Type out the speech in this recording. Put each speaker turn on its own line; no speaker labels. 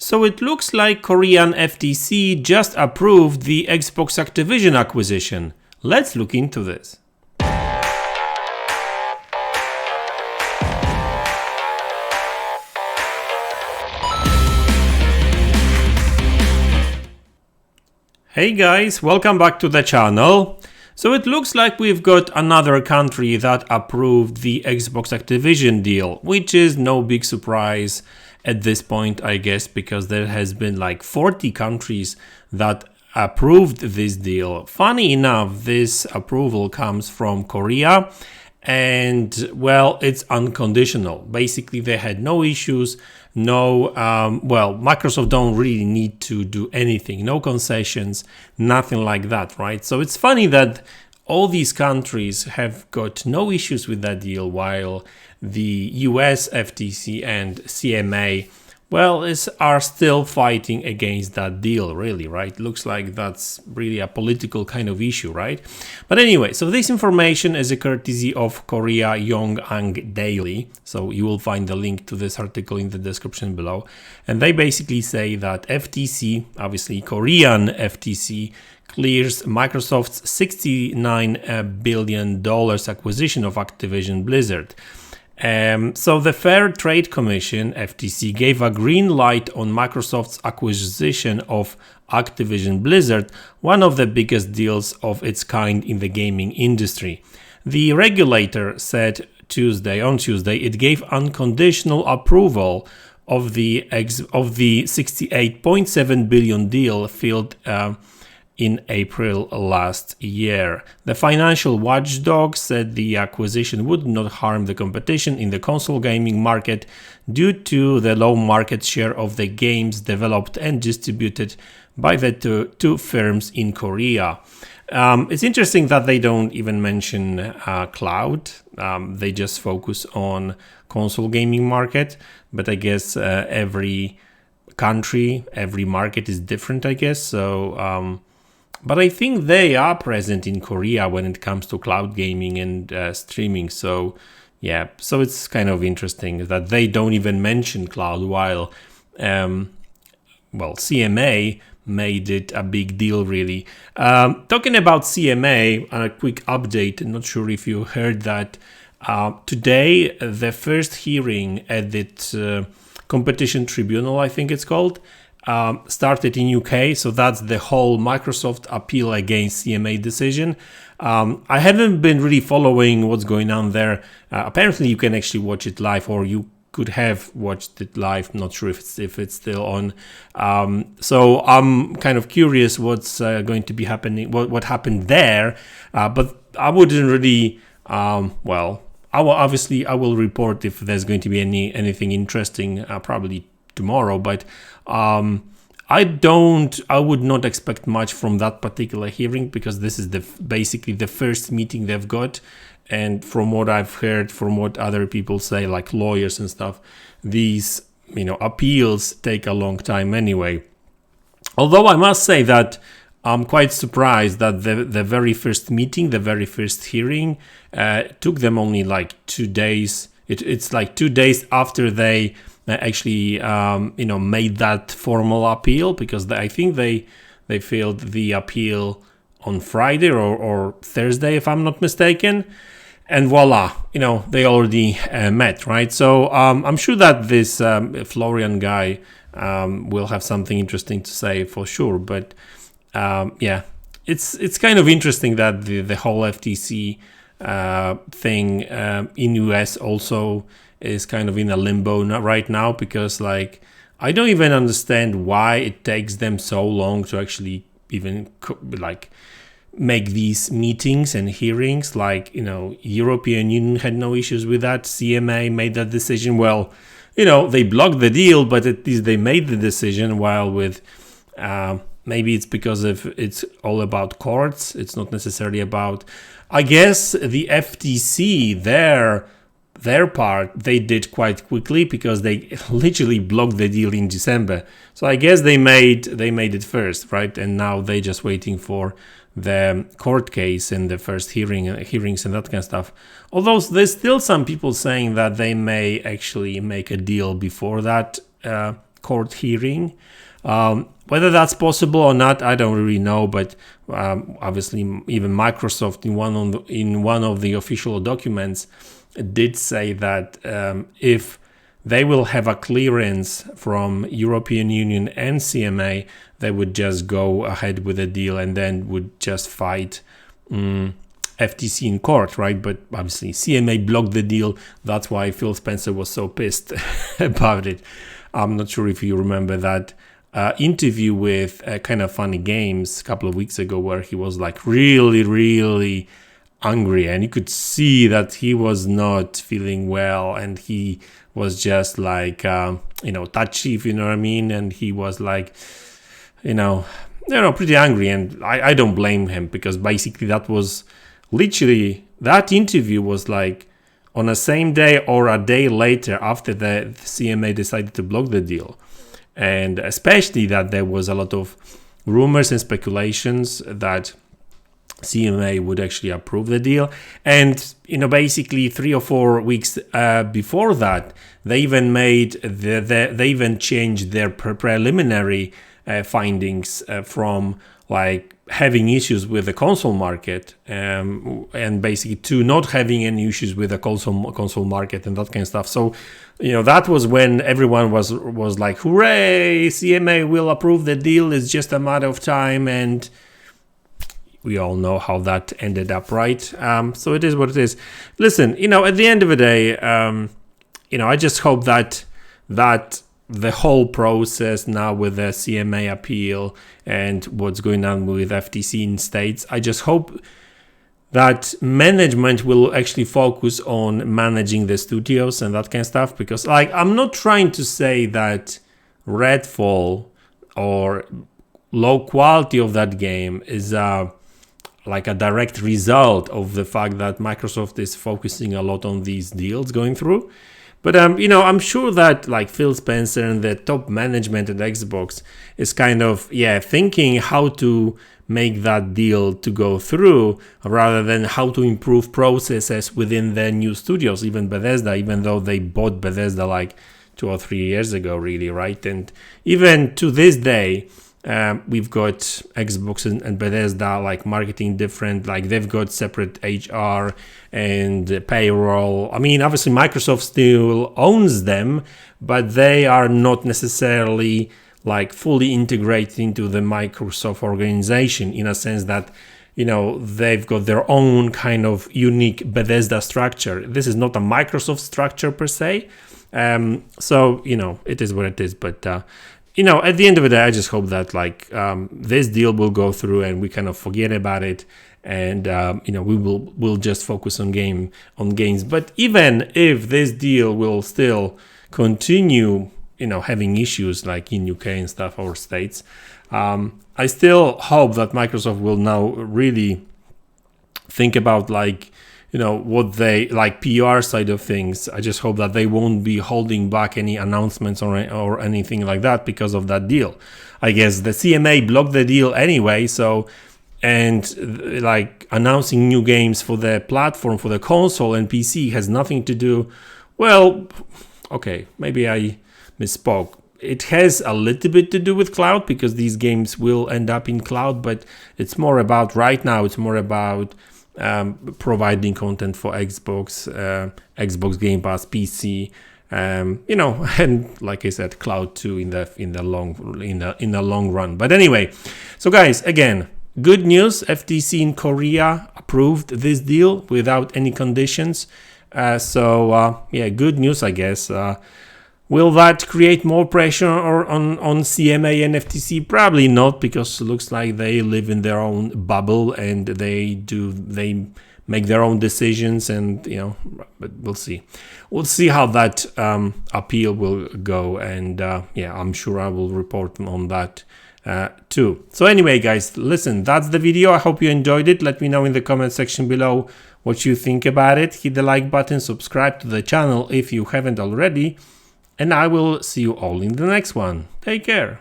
So it looks like Korean FTC just approved the Xbox Activision acquisition. Let's look into this. Hey guys, welcome back to the channel. So it looks like we've got another country that approved the Xbox Activision deal, which is no big surprise at this point, I guess, because there has been like 40 countries that approved this deal. Funny enough, this approval comes from Korea and, well, it's unconditional. Basically, they had no issues, Microsoft don't really need to do anything, no concessions, nothing like that, right? So it's funny that all these countries have got no issues with that deal, while the US FTC and CMA, are still fighting against that deal, really, right? Looks like that's really a political kind of issue, right? But anyway, so this information is a courtesy of Korea Yongang Daily. So you will find the link to this article in the description below. And they basically say that FTC, obviously Korean FTC, clears Microsoft's $69 billion acquisition of Activision Blizzard. So the Fair Trade Commission, FTC, gave a green light on Microsoft's acquisition of Activision Blizzard, one of the biggest deals of its kind in the gaming industry. The regulator said on Tuesday it gave unconditional approval of the $68.7 billion deal filed in April last year. The financial watchdog said the acquisition would not harm the competition in the console gaming market due to the low market share of the games developed and distributed by the two firms in Korea. It's interesting that they don't even mention cloud. They just focus on console gaming market, but I guess every country, every market is different, I guess. So but I think they are present in Korea when it comes to cloud gaming and streaming. So yeah, so it's kind of interesting that they don't even mention cloud, while CMA made it a big deal, really. Talking about CMA, a quick update. I'm not sure if you heard that today the first hearing at the competition tribunal, I think it's called, started in UK, so that's the whole Microsoft appeal against CMA decision. I haven't been really following what's going on there. Apparently you can actually watch it live, or you could have watched it live. I'm not sure if it's still on. So I'm kind of curious what's going to be happening, what happened there. But I wouldn't really, I will report if there's going to be anything interesting, probably tomorrow, but I would not expect much from that particular hearing, because this is basically the first meeting they've got, and from what I've heard, from what other people say, like lawyers and stuff, these appeals take a long time anyway. Although I must say that I'm quite surprised that the very first meeting, the very first hearing, took them only like 2 days. It's like 2 days after they actually made that formal appeal, because I think they filed the appeal on Friday or Thursday, if I'm not mistaken, and voila, they already met, right? So I'm sure that this Florian guy will have something interesting to say for sure. But it's kind of interesting that the whole FTC thing in US also is kind of in a limbo right now, because I don't even understand why it takes them so long to actually even make these meetings and hearings. European Union had no issues with that. CMA made that decision. They blocked the deal, but at least they made the decision, while with maybe it's because it's all about courts. It's not necessarily about, I guess, the FTC, their part, they did quite quickly, because they literally blocked the deal in December. So I guess they made it first, right? And now they're just waiting for the court case and the first hearings and that kind of stuff. Although there's still some people saying that they may actually make a deal before that court hearing. Whether that's possible or not, I don't really know. But obviously, even Microsoft in one of the official documents did say that if they will have a clearance from European Union and CMA, they would just go ahead with the deal and then would just fight FTC in court, right? But obviously CMA blocked the deal. That's why Phil Spencer was so pissed about it. I'm not sure if you remember that interview with Kind of Funny Games a couple of weeks ago, where he was like really angry, and you could see that he was not feeling well, and he was just like touchy, if you know what I mean, and he was like pretty angry, and I don't blame him, because basically that was literally, that interview was like on the same day or a day later after the CMA decided to block the deal. And especially that there was a lot of rumors and speculations that CMA would actually approve the deal. And, basically 3 or 4 weeks before that, they even changed their preliminary findings from like having issues with the console market and basically to not having any issues with the console market and that kind of stuff. So, that was when everyone was like, hooray, CMA will approve the deal. It's just a matter of time. And we all know how that ended up, right? So it is what it is. Listen, at the end of the day, I just hope that the whole process now with the CMA appeal and what's going on with FTC in states, I just hope that management will actually focus on managing the studios and that kind of stuff. Because I'm not trying to say that Redfall or low quality of that game is like a direct result of the fact that Microsoft is focusing a lot on these deals going through. But I'm sure that like Phil Spencer and the top management at Xbox is kind of thinking how to make that deal to go through, rather than how to improve processes within the new studios. Even Bethesda, even though they bought Bethesda like 2 or 3 years ago, really, right? And even to this day, we've got Xbox and Bethesda like marketing different, like they've got separate HR and payroll. I mean, obviously Microsoft still owns them, but they are not necessarily like fully integrated into the Microsoft organization, in a sense that they've got their own kind of unique Bethesda structure. This is not a Microsoft structure per se. So it is what it is. But at the end of the day, I just hope that this deal will go through and we kind of forget about it, and we'll just focus on games. But even if this deal will still continue, having issues like in UK and stuff, or states, I still hope that Microsoft will now really think about what they like PR side of things. I just hope that they won't be holding back any announcements or anything like that because of that deal. I guess the CMA blocked the deal anyway, and like announcing new games for the platform, for the console and PC has nothing to do. Well, okay, maybe I misspoke. It has a little bit to do with cloud, because these games will end up in cloud, but it's more about right now, it's more about providing content for Xbox, Xbox Game Pass, PC, and like I said, cloud too in the long run. But anyway, so guys, again, good news. FTC in Korea approved this deal without any conditions. Good news, I guess. Will that create more pressure on CMA and FTC? Probably not, because it looks like they live in their own bubble and they make their own decisions, and but we'll see. We'll see how that appeal will go, and I'm sure I will report on that too. So anyway, guys, listen, that's the video. I hope you enjoyed it. Let me know in the comment section below what you think about it. Hit the like button, subscribe to the channel if you haven't already. And I will see you all in the next one. Take care.